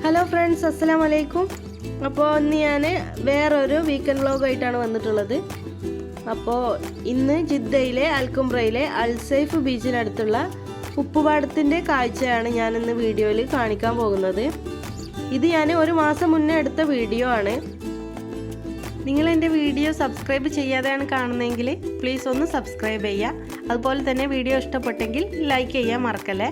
Hello friends, അസ്സലാമു അലൈക്കും. അപ്പോൾ ഇന്ന് ഞാൻ വേറൊരു വീക്കെൻഡ് വ്ലോഗായിട്ടാണ് വന്നിട്ടുള്ളത്. അപ്പോൾ ഇന്ന് ജിദ്ദയിലെ അൽകുംബ്രയിലെ അൽസൈഫ് ബീച്ചിനടുത്തുള്ള ഉപ്പുപാടത്തിൻ്റെ കാഴ്ചയാണ് ഞാനിന്ന് വീഡിയോയിൽ കാണിക്കാൻ പോകുന്നത്. ഇത് ഞാൻ ഒരു മാസം മുന്നേ എടുത്ത വീഡിയോ ആണ്. നിങ്ങൾ എൻ്റെ വീഡിയോ സബ്സ്ക്രൈബ് ചെയ്യാതെയാണ് കാണുന്നതെങ്കിൽ പ്ലീസ് ഒന്ന് സബ്സ്ക്രൈബ് ചെയ്യുക. അതുപോലെ തന്നെ വീഡിയോ ഇഷ്ടപ്പെട്ടെങ്കിൽ ലൈക്ക് ചെയ്യാൻ മറക്കല്ലേ.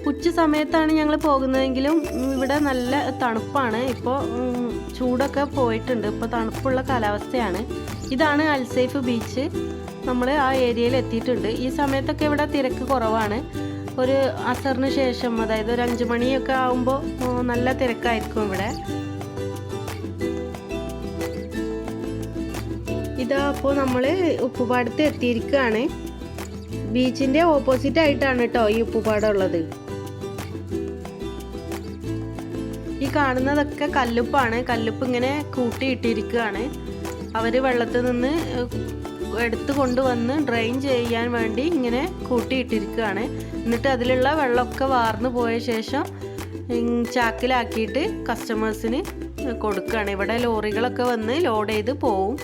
ഉച്ച സമയത്താണ് ഞങ്ങൾ പോകുന്നതെങ്കിലും ഇവിടെ നല്ല തണുപ്പാണ്. ഇപ്പോൾ ചൂടൊക്കെ പോയിട്ടുണ്ട്, ഇപ്പോൾ തണുപ്പുള്ള കാലാവസ്ഥയാണ്. ഇതാണ് അൽസൈഫ് ബീച്ച്. നമ്മൾ ആ ഏരിയയിൽ എത്തിയിട്ടുണ്ട്. ഈ സമയത്തൊക്കെ ഇവിടെ തിരക്ക് കുറവാണ്. ഒരു അസറിന് ശേഷം, അതായത് ഒരു 5 മണിയൊക്കെ ആകുമ്പോൾ നല്ല തിരക്കായിരിക്കും ഇവിടെ. ഇതാ അപ്പോൾ നമ്മൾ ഉപ്പുപാടത്ത് എത്തിയിരിക്കുകയാണ്. ബീച്ചിൻ്റെ ഓപ്പോസിറ്റ് ആയിട്ടാണ് കേട്ടോ ഈ ഉപ്പുപാടം ഉള്ളത്. ഈ കാണുന്നതൊക്കെ കല്ലുപ്പാണ്. കല്ലുപ്പ് ഇങ്ങനെ കൂട്ടിയിട്ടിരിക്കുകയാണ്. അവർ വെള്ളത്തിൽ നിന്ന് എടുത്ത് കൊണ്ടുവന്ന് ഡ്രെയിൻ ചെയ്യാൻ വേണ്ടി ഇങ്ങനെ കൂട്ടിയിട്ടിരിക്കുകയാണ്. എന്നിട്ട് അതിലുള്ള വെള്ളമൊക്കെ വാർന്നു പോയ ശേഷം ചാക്കിലാക്കിയിട്ട് കസ്റ്റമേഴ്സിന് കൊടുക്കുകയാണ്. ഇവിടെ ലോറികളൊക്കെ വന്ന് ലോഡ് ചെയ്ത് പോവും.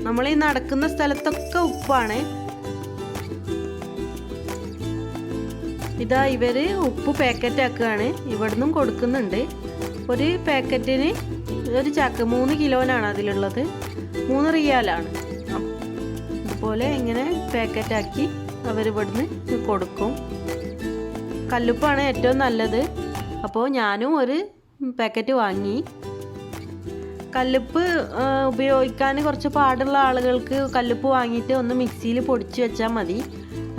നമ്മൾ ഈ നടക്കുന്ന സ്ഥലത്തൊക്കെ ഉപ്പാണ്. ഇതാ ഇവര് ഉപ്പ് പാക്കറ്റ് ആക്കുകയാണ്. ഇവിടുന്നും കൊടുക്കുന്നുണ്ട്. ഒരു പാക്കറ്റിന് ഒരു ചാക്ക് 3 കിലോനാണ് അതിലുള്ളത്. 3 റിയാലാണ്. അതുപോലെ ഇങ്ങനെ പാക്കറ്റാക്കി അവരിവിടുന്ന് കൊടുക്കും. കല്ലുപ്പാണ് ഏറ്റവും നല്ലത്. അപ്പോൾ ഞാനും ഒരു പാക്കറ്റ് വാങ്ങി. കല്ലുപ്പ് ഉപയോഗിക്കാൻ കുറച്ച് പാടുള്ള ആളുകൾക്ക് കല്ലുപ്പ് വാങ്ങിയിട്ട് ഒന്ന് മിക്സിയിൽ പൊടിച്ച് വെച്ചാൽ മതി.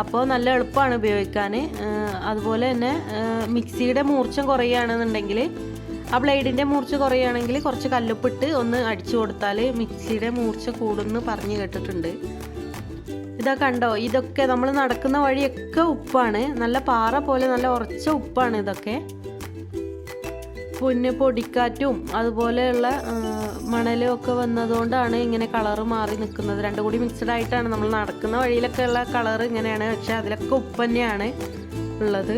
അപ്പോൾ നല്ല എളുപ്പമാണ് ഉപയോഗിക്കാൻ. അതുപോലെ തന്നെ മിക്സിയുടെ മൂർച്ച കുറയുകയാണെന്നുണ്ടെങ്കിൽ, ആ ബ്ലേഡിൻ്റെ മൂർച്ച കുറയുകയാണെങ്കിൽ കുറച്ച് കല്ലുപ്പിട്ട് ഒന്ന് അടിച്ചു കൊടുത്താൽ മിക്സിയുടെ മൂർച്ച കൂടുമെന്ന് പറഞ്ഞു കേട്ടിട്ടുണ്ട്. ഇതാ കണ്ടോ, ഇതൊക്കെ നമ്മൾ നടക്കുന്ന വഴിയൊക്കെ ഉപ്പാണ്. നല്ല പാറ പോലെ നല്ല ഉറച്ച ഉപ്പാണ് ഇതൊക്കെ. പിന്നെ പൊടിക്കാറ്റും അതുപോലെയുള്ള മണലും ഒക്കെ വന്നതുകൊണ്ടാണ് ഇങ്ങനെ കളറ് മാറി നിൽക്കുന്നത്. രണ്ടും കൂടി മിക്സഡ് ആയിട്ടാണ് നമ്മൾ നടക്കുന്ന വഴിയിലൊക്കെ ഉള്ള കളർ ഇങ്ങനെയാണ്. പക്ഷെ അതിലൊക്കെ ഉപ്പ് തന്നെയാണ് ഉള്ളത്.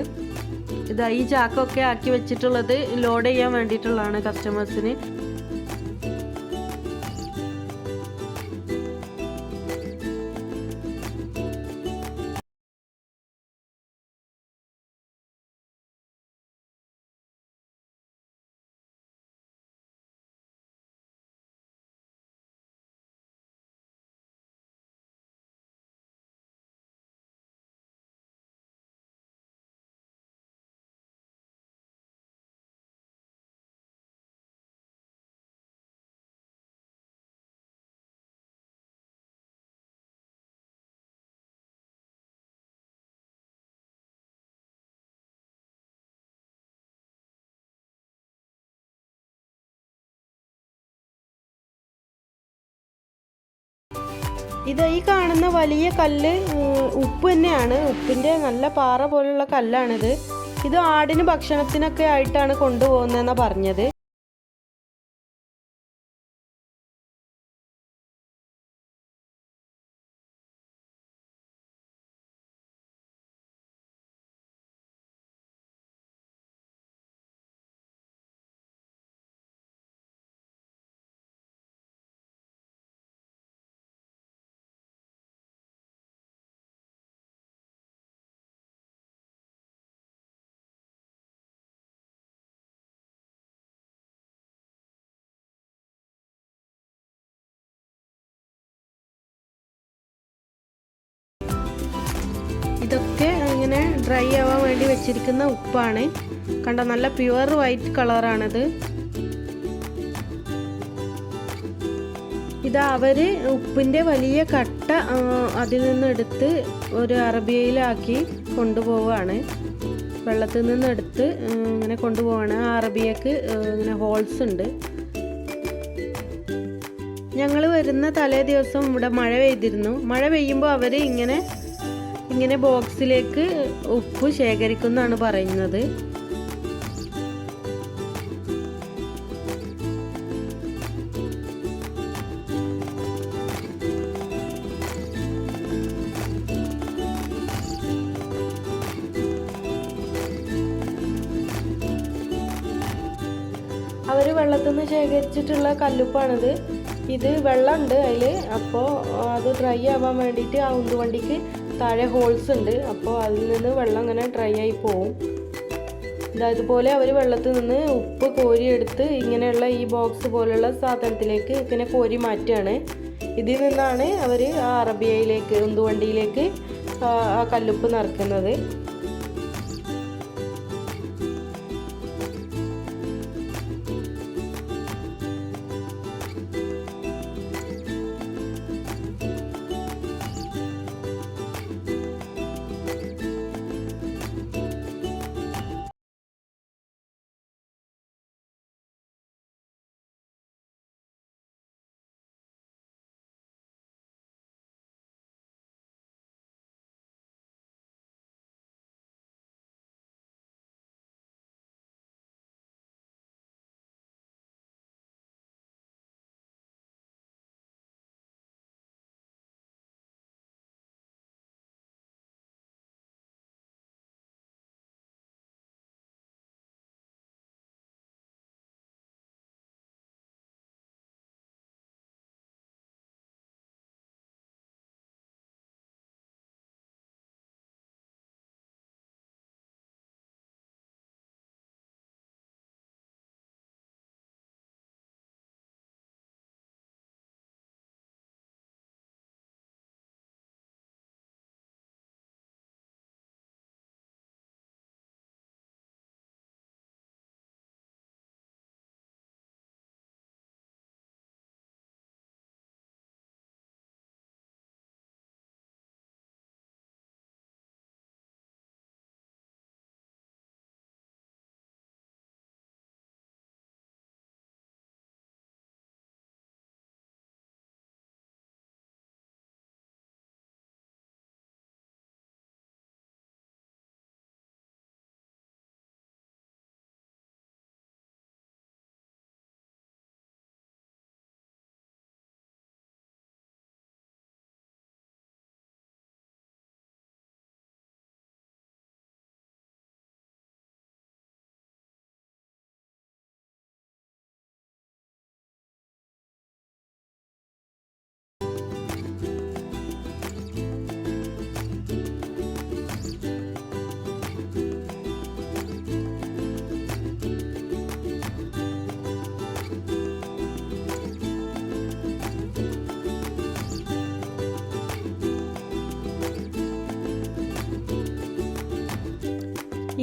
ഇതാ ഈ ചാക്കൊക്കെ ആക്കി വെച്ചിട്ടുള്ളത് ലോഡ് ചെയ്യാൻ വേണ്ടിയിട്ടുള്ളതാണ് കസ്റ്റമേഴ്സിന്. ഇത് ഈ കാണുന്ന വലിയ കല്ല് ഉപ്പ് തന്നെയാണ്. ഉപ്പിൻ്റെ നല്ല പാറ പോലുള്ള കല്ലാണിത്. ഇത് ആടിന് ഭക്ഷണത്തിനൊക്കെ ആയിട്ടാണ് കൊണ്ടുപോകുന്നതെന്നാണ് പറഞ്ഞത്. ഇതൊക്കെ ഇങ്ങനെ ഡ്രൈ ആവാൻ വേണ്ടി വെച്ചിരിക്കുന്ന ഉപ്പാണ്. കണ്ടോ, നല്ല പ്യുവർ വൈറ്റ് കളറാണിത്. ഇതാ അവര് ഉപ്പിൻ്റെ വലിയ കട്ട അതിൽ നിന്ന് എടുത്ത് ഒരു അറബിയയിലാക്കി കൊണ്ടുപോവാണ്. വെള്ളത്തിൽ നിന്ന് എടുത്ത് ഇങ്ങനെ കൊണ്ടുപോവാണ്. ആ അറബിയക്ക് ഇങ്ങനെ ഹോൾസ് ഉണ്ട്. ഞങ്ങൾ വരുന്ന തലേ ദിവസം ഇവിടെ മഴ പെയ്തിരുന്നു. മഴ പെയ്യുമ്പോൾ അവർ ഇങ്ങനെ ബോക്സിലേക്ക് ഉപ്പ് ശേഖരിക്കുന്നാണ് പറയുന്നത്. വെള്ളത്തിൽ നിന്ന് ശേഖരിച്ചിട്ടുള്ള കല്ലുപ്പാണിത്. ഇത് വെള്ളമുണ്ട് അതിൽ. അപ്പോൾ അത് ഡ്രൈ ആവാൻ വേണ്ടിയിട്ട് ആ ഉന്തുവണ്ടിക്ക് താഴെ ഹോൾസ് ഉണ്ട്. അപ്പോൾ അതിൽ നിന്ന് വെള്ളം ഇങ്ങനെ ഡ്രൈ ആയി പോവും. ഇതുപോലെ അവർ വെള്ളത്തിൽ നിന്ന് ഉപ്പ് കോരിയെടുത്ത് ഇങ്ങനെയുള്ള ഈ ബോക്സ് പോലുള്ള സാധനത്തിലേക്ക് ഇങ്ങനെ കോരി മാറ്റുകയാണ്. ഇതിൽ നിന്നാണ് അവർ ആ അറബിയയിലേക്ക് ഉന്തുവണ്ടിയിലേക്ക് ആ കല്ലുപ്പ് നിറയ്ക്കുന്നത്.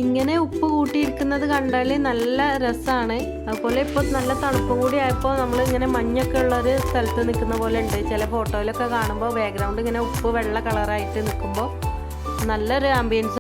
ഇങ്ങനെ ഉപ്പ് കൂട്ടിയിരിക്കുന്നത് കണ്ടാൽ നല്ല രസമാണ്. അതുപോലെ ഇപ്പോൾ നല്ല തണുപ്പും കൂടി ആയപ്പോൾ നമ്മൾ ഇങ്ങനെ മഞ്ഞൊക്കെ ഉള്ളൊരു സ്ഥലത്ത് നിൽക്കുന്ന പോലെ ഉണ്ട്. ചില ഫോട്ടോയിലൊക്കെ കാണുമ്പോൾ ബാക്ക്ഗ്രൗണ്ട് ഇങ്ങനെ ഉപ്പ് വെള്ള കളറായിട്ട് നിൽക്കുമ്പോൾ നല്ലൊരു ആംബിയൻസ്.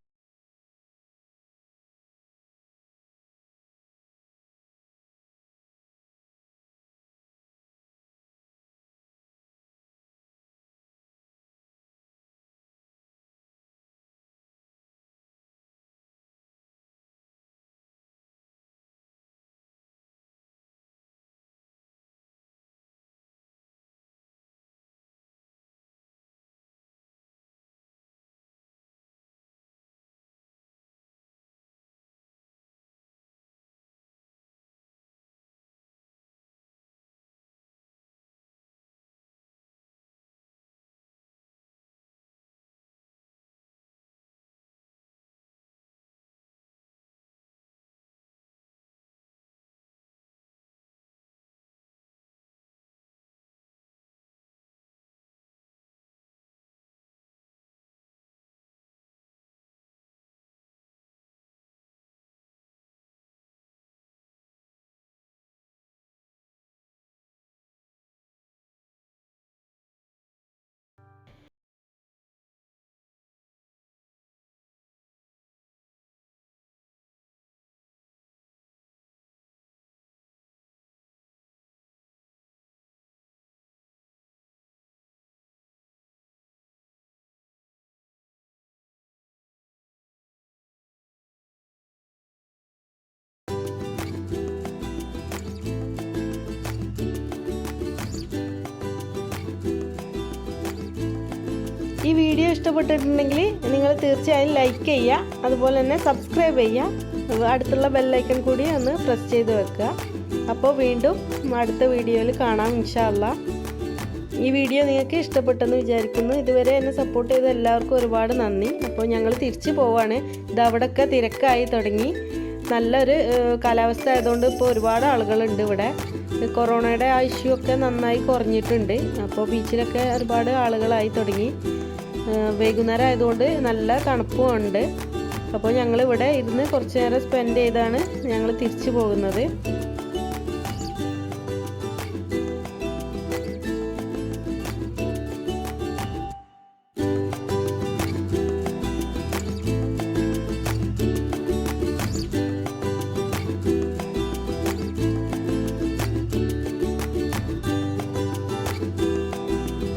ഈ വീഡിയോ ഇഷ്ടപ്പെട്ടിട്ടുണ്ടെങ്കിൽ നിങ്ങൾ തീർച്ചയായും ലൈക്ക് ചെയ്യുക. അതുപോലെ തന്നെ സബ്സ്ക്രൈബ് ചെയ്യുക. അടുത്തുള്ള ബെല്ലൈക്കൺ കൂടി ഒന്ന് പ്രസ് ചെയ്ത് വെക്കുക. അപ്പോൾ വീണ്ടും അടുത്ത വീഡിയോയിൽ കാണാം ഇൻഷാ അല്ലാ. ഈ വീഡിയോ നിങ്ങൾക്ക് ഇഷ്ടപ്പെട്ടെന്ന് വിചാരിക്കുന്നു. ഇതുവരെ എന്നെ സപ്പോർട്ട് ചെയ്ത എല്ലാവർക്കും ഒരുപാട് നന്ദി. അപ്പോൾ ഞങ്ങൾ തിരിച്ചു പോവാണ്. ഇതവിടെയൊക്കെ തിരക്കായി തുടങ്ങി. നല്ലൊരു കാലാവസ്ഥ ആയതുകൊണ്ട് ഇപ്പോൾ ഒരുപാട് ആളുകളുണ്ട് ഇവിടെ. കൊറോണയുടെ ആ ഇഷ്യൂ ഒക്കെ നന്നായി കുറഞ്ഞിട്ടുണ്ട്. അപ്പോൾ ബീച്ചിലൊക്കെ ഒരുപാട് ആളുകളായി തുടങ്ങി. വൈകുന്നേരം ആയതുകൊണ്ട് നല്ല തണുപ്പും ഉണ്ട്. അപ്പോൾ ഞങ്ങളിവിടെ ഇരുന്ന് കുറച്ച് നേരം സ്പെൻഡ് ചെയ്താണ് ഞങ്ങൾ തിരിച്ചു പോകുന്നത്.